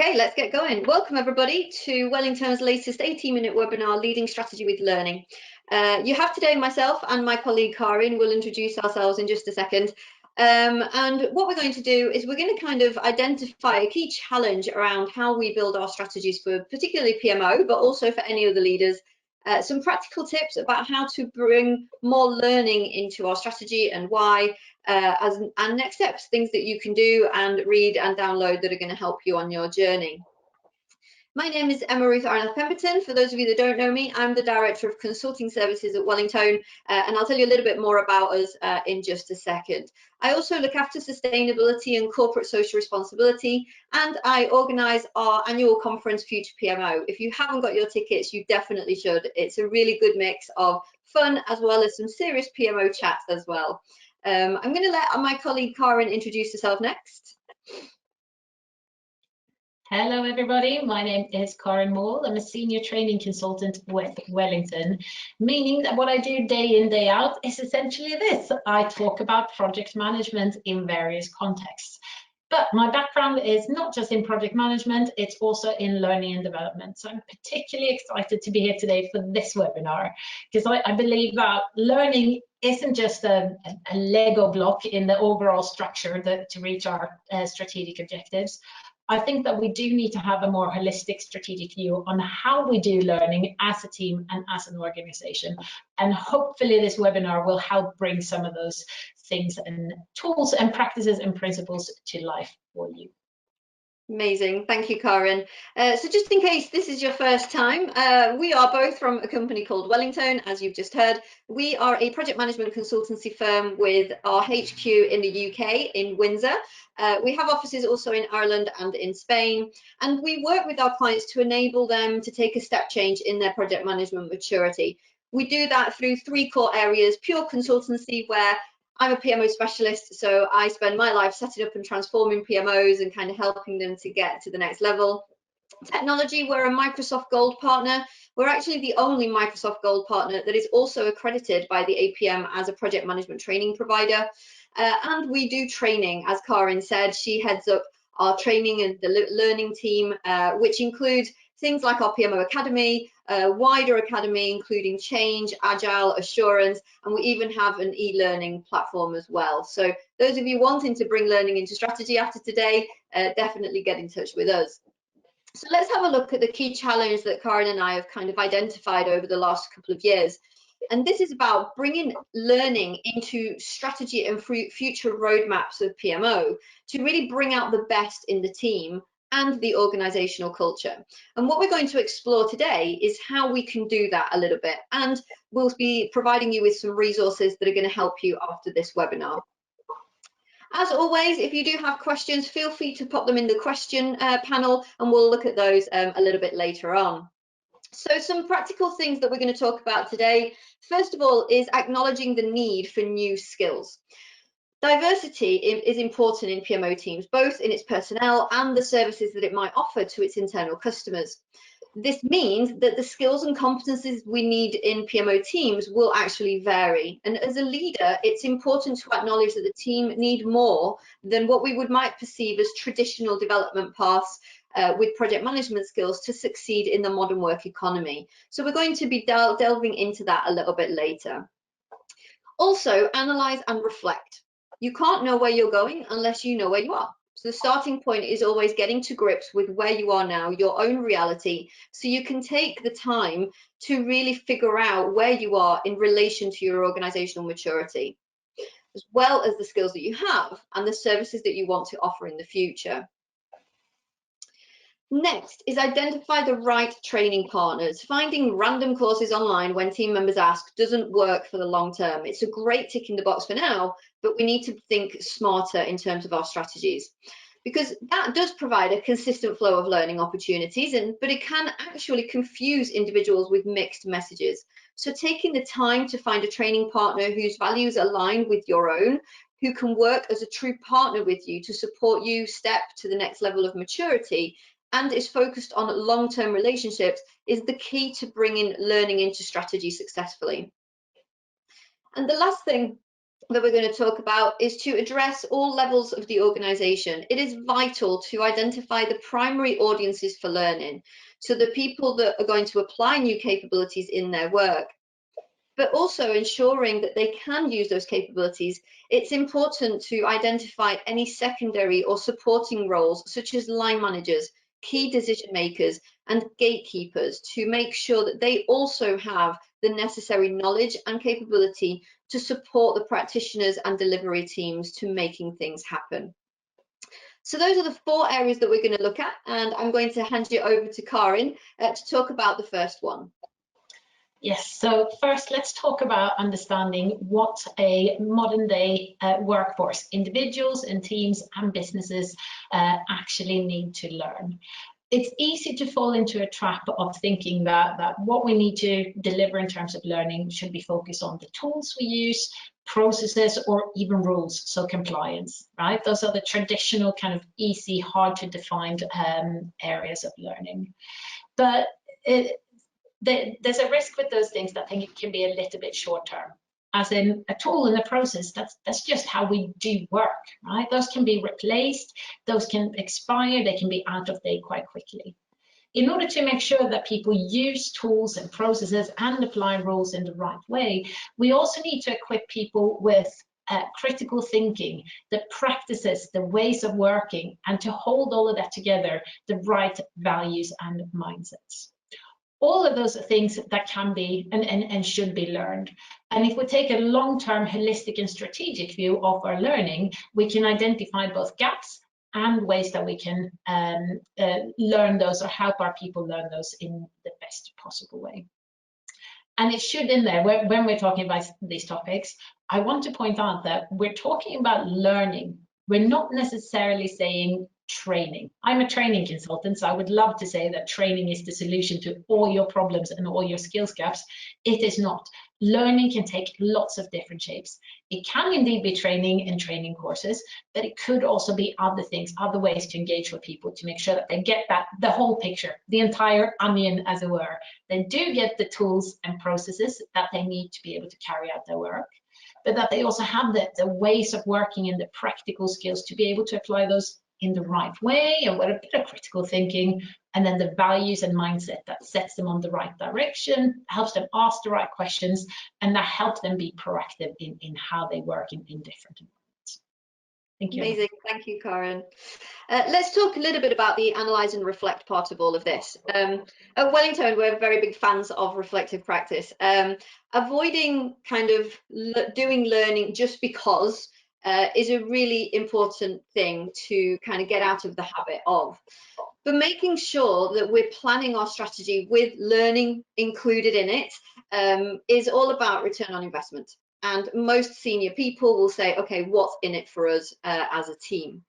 Okay, let's get going. Welcome everybody to Wellington's latest 18-minute webinar, Leading Strategy with Learning. You have today myself and my colleague Karin. We'll introduce ourselves in just a second. And what we're going to do is we're going to kind of identify a key challenge around how we build our strategies for particularly PMO, but also for any other leaders. Some practical tips about how to bring more learning into our strategy and why, and next steps, things that you can do and read and download that are going to help you on your journey. My name is Emma Ruth Arnold Pemberton. For those of you that don't know me, I'm the Director of Consulting Services at Wellington, and I'll tell you a little bit more about us in just a second. I also look after sustainability and corporate social responsibility, and I organise our annual conference, Future PMO. If you haven't got your tickets, you definitely should. It's a really good mix of fun as well as some serious PMO chat as well. I'm going to let my colleague Karin introduce herself next. Hello everybody, my name is Karin Moll. I'm a senior training consultant with Wellington, meaning that what I do day in, day out is essentially this. I talk about project management in various contexts. But my background is not just in project management, it's also in learning and development. So I'm particularly excited to be here today for this webinar, because I believe that learning isn't just a Lego block in the overall structure to reach our strategic objectives. I think that we do need to have a more holistic strategic view on how we do learning as a team and as an organization. And hopefully this webinar will help bring some of those things and tools and practices and principles to life for you. Amazing, thank you, Karin. So just in case this is your first time, we are both from a company called Wellington, as you've just heard. We are a project management consultancy firm with our HQ in the UK, in Windsor. We have offices also in Ireland and in Spain, and we work with our clients to enable them to take a step change in their project management maturity. We do that through three core areas: pure consultancy, where I'm a PMO specialist, so I spend my life setting up and transforming PMOs and kind of helping them to get to the next level. Technology, we're a Microsoft Gold partner. We're actually the only Microsoft Gold partner that is also accredited by the APM as a project management training provider. And we do training, as Karin said. She heads up our training and the learning team, which includes things like our PMO Academy, wider academy, including change, agile, assurance, and we even have an e-learning platform as well. So those of you wanting to bring learning into strategy after today, definitely get in touch with us. So let's have a look at the key challenge that Karin and I have kind of identified over the last couple of years. And this is about bringing learning into strategy and future roadmaps of PMO to really bring out the best in the team and the organizational culture. And what we're going to explore today is how we can do that a little bit. And we'll be providing you with some resources that are going to help you after this webinar. As always, if you do have questions, feel free to pop them in the question panel, and we'll look at those a little bit later on. So some practical things that we're going to talk about today, first of all, is acknowledging the need for new skills. Diversity is important in PMO teams, both in its personnel and the services that it might offer to its internal customers. This means that the skills and competencies we need in PMO teams will actually vary. And as a leader, it's important to acknowledge that the team need more than what we might perceive as traditional development paths with project management skills to succeed in the modern work economy. So we're going to be delving into that a little bit later. Also, analyze and reflect. You can't know where you're going unless you know where you are. So the starting point is always getting to grips with where you are now, your own reality, so you can take the time to really figure out where you are in relation to your organizational maturity, as well as the skills that you have and the services that you want to offer in the future. Next is identify the right training partners. Finding random courses online when team members ask doesn't work for the long term. It's a great tick in the box for now, but we need to think smarter in terms of our strategies, because that does provide a consistent flow of learning opportunities, but it can actually confuse individuals with mixed messages. So taking the time to find a training partner whose values align with your own, who can work as a true partner with you to support you step to the next level of maturity, and is focused on long-term relationships, is the key to bringing learning into strategy successfully. And the last thing that we're going to talk about is to address all levels of the organization. It is vital to identify the primary audiences for learning, so the people that are going to apply new capabilities in their work, but also ensuring that they can use those capabilities. It's important to identify any secondary or supporting roles, such as line managers, key decision makers, and gatekeepers, to make sure that they also have the necessary knowledge and capability to support the practitioners and delivery teams to making things happen. So those are the 4 areas that we're going to look at, and I'm going to hand you over to Karin to talk about the first one. Yes, so first let's talk about understanding what a modern day workforce, individuals and teams and businesses actually need to learn. It's easy to fall into a trap of thinking that what we need to deliver in terms of learning should be focused on the tools we use, processes, or even rules, so compliance, right? Those are the traditional kind of easy, hard to define areas of learning. But there's a risk with those things that I think it can be a little bit short term. As in a tool and a process, that's just how we do work, right? Those can be replaced, those can expire, they can be out of date quite quickly. In order to make sure that people use tools and processes and apply rules in the right way, we also need to equip people with critical thinking, the practices, the ways of working, and to hold all of that together, the right values and mindsets. All of those are things that can be and should be learned. And if we take a long-term holistic and strategic view of our learning, we can identify both gaps and ways that we can learn those or help our people learn those in the best possible way. And it should in there, when we're talking about these topics, I want to point out that we're talking about learning. We're not necessarily saying training. I'm a training consultant, so I would love to say that training is the solution to all your problems and all your skills gaps. It is not. Learning can take lots of different shapes. It can indeed be training and training courses, but it could also be other things, other ways to engage with people to make sure that they get the whole picture, the entire onion, as it were. They do get the tools and processes that they need to be able to carry out their work, but that they also have the ways of working and the practical skills to be able to apply those in the right way, and with a bit of critical thinking, and then the values and mindset that sets them on the right direction, helps them ask the right questions, and that helps them be proactive in how they work in different environments. Thank you. Amazing, thank you, Karin. Let's talk a little bit about the analyze and reflect part of all of this. At Wellington, we're very big fans of reflective practice. Avoiding kind of doing learning just because is a really important thing to kind of get out of the habit of. But making sure that we're planning our strategy with learning included in it is all about return on investment. And most senior people will say, okay, what's in it for us as a team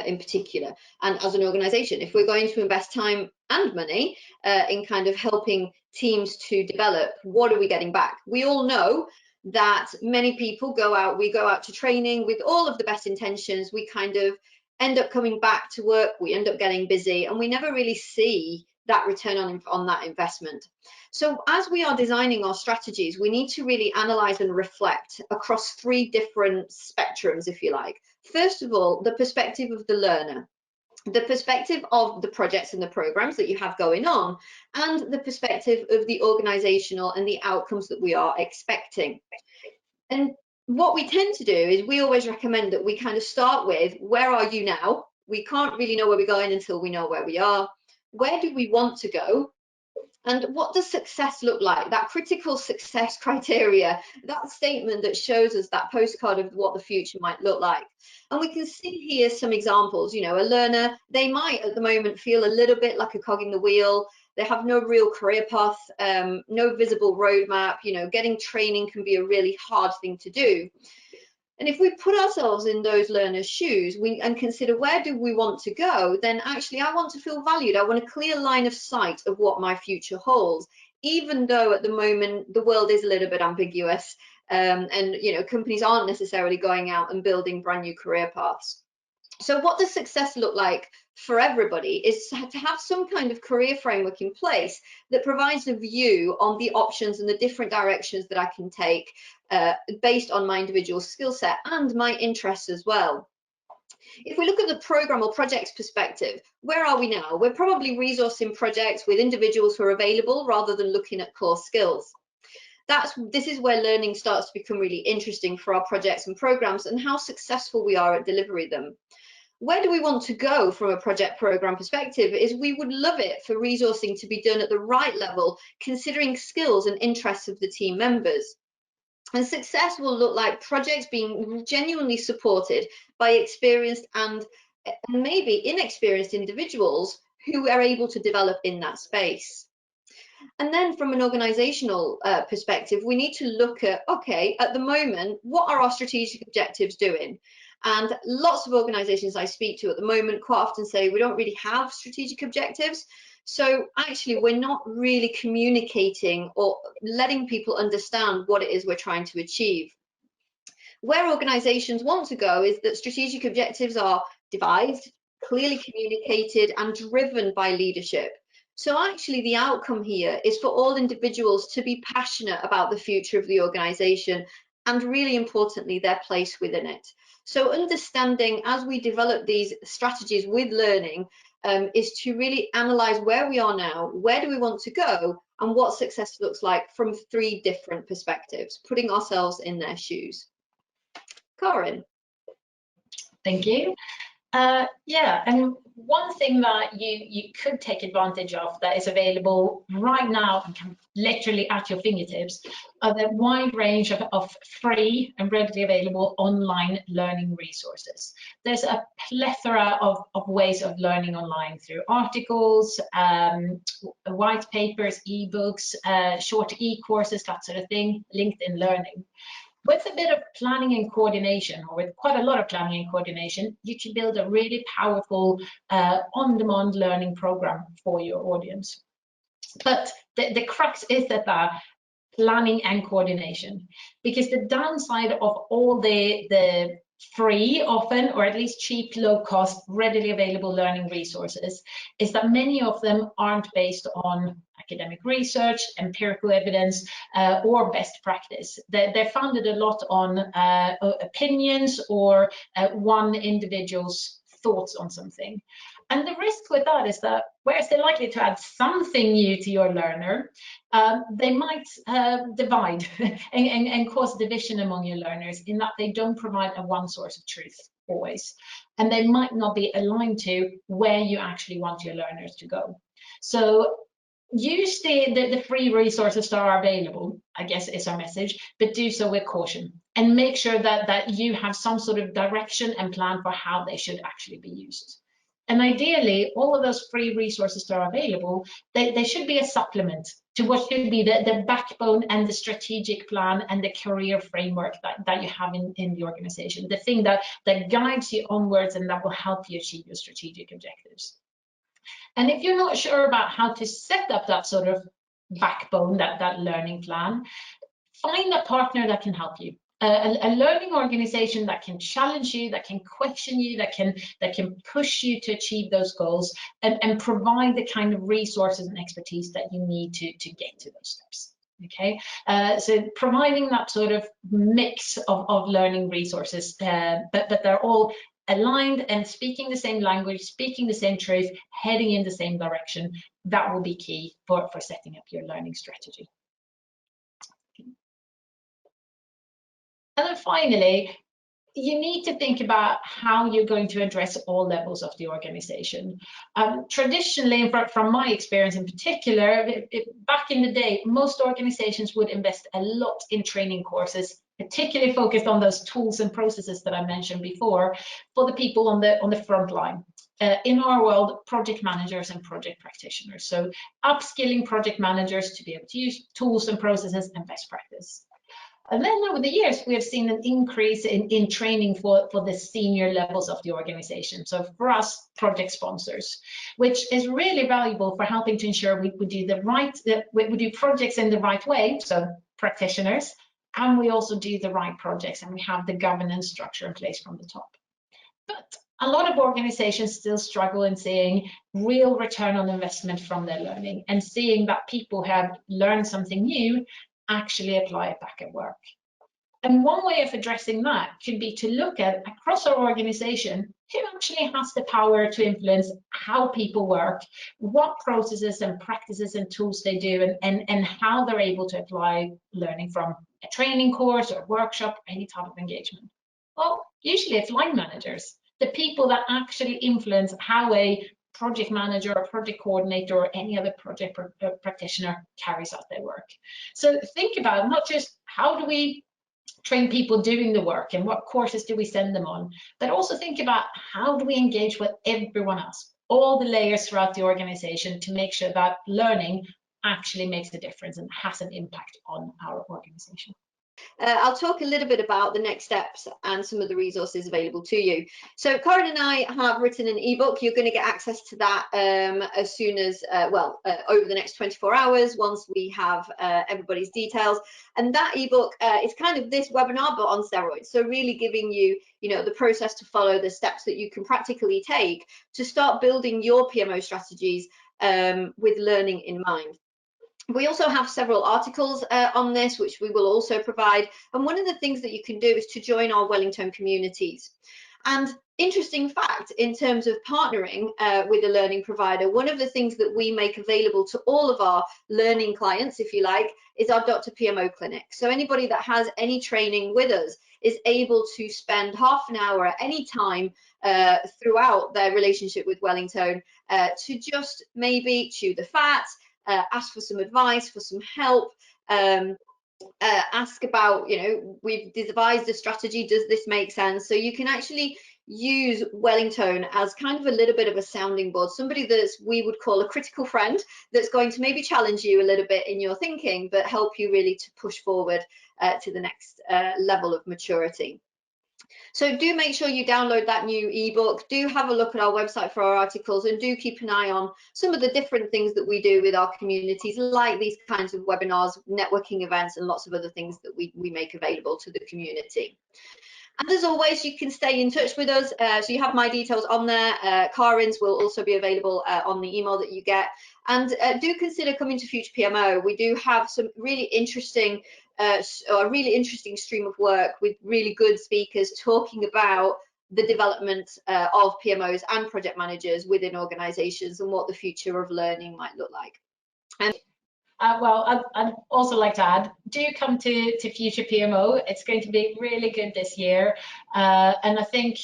in particular, and as an organization? If we're going to invest time and money in kind of helping teams to develop, what are we getting back? We all know that many people we go out to training with all of the best intentions. We kind of end up coming back to work, we end up getting busy, and we never really see that return on that investment. So as we are designing our strategies, we need to really analyze and reflect across 3 different spectrums, if you like. First of all, the perspective of the learner, the perspective of the projects and the programs that you have going on, and the perspective of the organizational and the outcomes that we are expecting. And what we tend to do is we always recommend that we kind of start with, where are you now? We can't really know where we're going until we know where we are. Where do we want to go? And what does success look like? That critical success criteria, that statement that shows us that postcard of what the future might look like. And we can see here some examples. You know, a learner, they might at the moment feel a little bit like a cog in the wheel. They have no real career path, no visible roadmap. You know, getting training can be a really hard thing to do. And if we put ourselves in those learners' shoes and consider, where do we want to go, then actually I want to feel valued. I want a clear line of sight of what my future holds, even though at the moment the world is a little bit ambiguous, and you know, companies aren't necessarily going out and building brand new career paths. So what does success look like for everybody is to have some kind of career framework in place that provides a view on the options and the different directions that I can take based on my individual skill set and my interests as well. If we look at the program or projects perspective, where are we now? We're probably resourcing projects with individuals who are available rather than looking at core skills. This is where learning starts to become really interesting for our projects and programs and how successful we are at delivering them. Where do we want to go from a project program perspective is we would love it for resourcing to be done at the right level, considering skills and interests of the team members. And success will look like projects being genuinely supported by experienced and maybe inexperienced individuals who are able to develop in that space. And then from an organizational perspective, we need to look at, okay, at the moment, what are our strategic objectives doing? And lots of organizations I speak to at the moment quite often say we don't really have strategic objectives. So actually, we're not really communicating or letting people understand what it is we're trying to achieve. Where organizations want to go is that strategic objectives are devised, clearly communicated, and driven by leadership. So actually the outcome here is for all individuals to be passionate about the future of the organization and really importantly, their place within it. So understanding as we develop these strategies with learning is to really analyze where we are now, where do we want to go, and what success looks like from 3 different perspectives, putting ourselves in their shoes. Karin. Thank you. Yeah, and one thing that you could take advantage of that is available right now and literally at your fingertips are the wide range of free and readily available online learning resources. There's a plethora of ways of learning online through articles, white papers, ebooks, short e-courses, that sort of thing, LinkedIn Learning. With a bit of planning and coordination, or with quite a lot of planning and coordination, you can build a really powerful on-demand learning program for your audience. But the crux is that planning and coordination, because the downside of all the free often, or at least cheap, low cost, readily available learning resources is that many of them aren't based on academic research, empirical evidence, or best practice. They're founded a lot on opinions or one individual's thoughts on something. And the risk with that is that whereas they're likely to add something new to your learner, they might divide and cause division among your learners in that they don't provide a one source of truth always. And they might not be aligned to where you actually want your learners to go. So use the free resources that are available, I guess is our message, but do so with caution and make sure that you have some sort of direction and plan for how they should actually be used. And ideally, all of those free resources that are available, they should be a supplement to what should be the backbone and the strategic plan and the career framework that you have in the organization, the thing that guides you onwards and that will help you achieve your strategic objectives. And if you're not sure about how to set up that sort of backbone, that learning plan, find a partner that can help you. A learning organization that can challenge you, that can question you, that can push you to achieve those goals and provide the kind of resources and expertise that you need to get to those steps. Okay, so providing that sort of mix of learning resources, but they're all aligned and speaking the same language, speaking the same truth, heading in the same direction, that will be key for setting up your learning strategy. And then finally, you need to think about how you're going to address all levels of the organization. Traditionally, from my experience in particular, back in the day, most organizations would invest a lot in training courses, particularly focused on those tools and processes that I mentioned before, for the people on the front line. In our world, project managers and project practitioners. So upskilling project managers to be able to use tools and processes and best practice. And then over the years, we have seen an increase in training for the senior levels of the organization. So for us, project sponsors, which is really valuable for helping to ensure we do projects in the right way, so practitioners, and we also do the right projects and we have the governance structure in place from the top. But a lot of organizations still struggle in seeing real return on investment from their learning and seeing that people have learned something new actually apply it back at work. And one way of addressing that could be to look at, across our organization, who actually has the power to influence how people work, what processes and practices and tools they do, and how they're able to apply learning from a training course or workshop, any type of engagement. Well, usually it's line managers, the people that actually influence how a project manager or project coordinator or any other project practitioner carries out their work. So think about not just how do we train people doing the work and what courses do we send them on, but also think about how do we engage with everyone else, all the layers throughout the organization, to make sure that learning actually makes a difference and has an impact on our organization. I'll talk a little bit about the next steps and some of the resources available to you. So Corinne and I have written an ebook. You're going to get access to that as soon as, over the next 24 hours, once we have everybody's details. And that ebook is kind of this webinar, but on steroids. So really giving you, the process to follow, the steps that you can practically take to start building your PMO strategies with learning in mind. We also have several articles on this, which we will also provide. And one of the things that you can do is to join our Wellington communities. And interesting fact, in terms of partnering with a learning provider, one of the things that we make available to all of our learning clients, if you like, is our Dr. PMO clinic. So anybody that has any training with us is able to spend half an hour at any time throughout their relationship with Wellington to just maybe chew the fat, ask for some advice, for some help, ask about, we've devised a strategy, does this make sense? So you can actually use Wellington as kind of a little bit of a sounding board, somebody that's we would call a critical friend, that's going to maybe challenge you a little bit in your thinking, but help you really to push forward to the next level of maturity. So do make sure you download that new ebook, do have a look at our website for our articles, and do keep an eye on some of the different things that we do with our communities, like these kinds of webinars, networking events, and lots of other things that we make available to the community. And as always, you can stay in touch with us. So you have my details on there. Karin's will also be available on the email that you get. And do consider coming to Future PMO. We do have some really interesting, a really interesting stream of work with really good speakers talking about the development of PMOs and project managers within organizations and what the future of learning might look like. Well, I'd also like to add, do come to Future PMO. It's going to be really good this year. And I think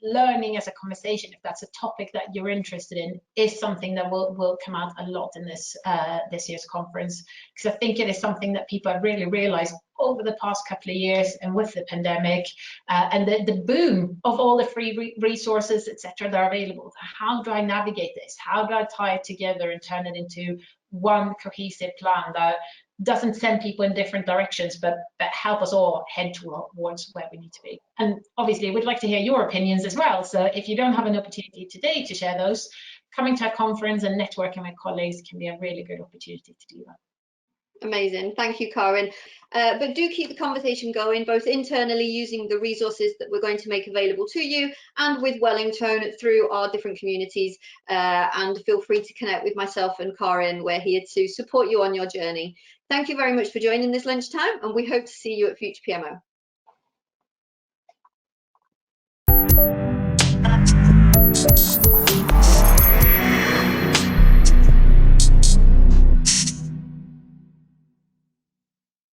learning as a conversation, if that's a topic that you're interested in, is something that will come out a lot in this year's conference. Because I think it is something that people have really realized over the past couple of years, and with the pandemic and the boom of all the free resources, etc., that are available. How do I navigate this? How do I tie it together and turn it into one cohesive plan that doesn't send people in different directions, but help us all head towards where we need to be? And obviously, we'd like to hear your opinions as well. So if you don't have an opportunity today to share those, coming to a conference and networking with colleagues can be a really good opportunity to do that. Amazing. Thank you, Karin. But do keep the conversation going, both internally using the resources that we're going to make available to you, and with Wellington through our different communities. And feel free to connect with myself and Karin. We're here to support you on your journey. Thank you very much for joining this lunchtime, and we hope to see you at Future PMO.